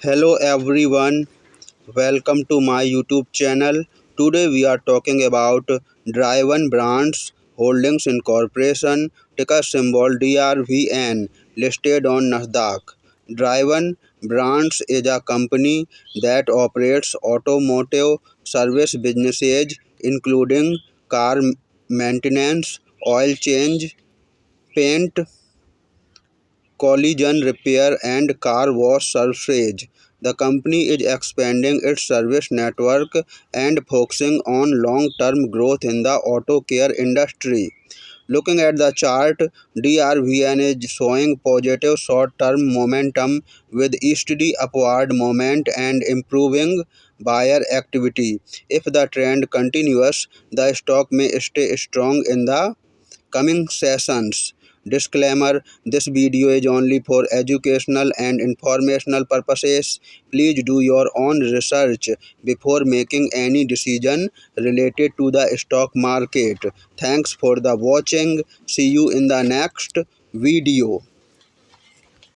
Hello everyone, welcome to my YouTube channel. Today we are talking about DRVN Brands Holdings Incorporation, ticker symbol DRVN, listed on NASDAQ. DRVN Brands is a company that operates automotive service businesses including car maintenance, oil change, paint, collision repair and car wash services. The company is expanding its service network and focusing on long-term growth in the auto care industry. Looking at the chart, DRVN is showing positive short-term momentum with steady upward movement and improving buyer activity. If the trend continues, the stock may stay strong in the coming sessions. Disclaimer: this video is only for educational and informational purposes. Please do your own research before making any decision related to the stock market. Thanks for the watching. See you in the next video.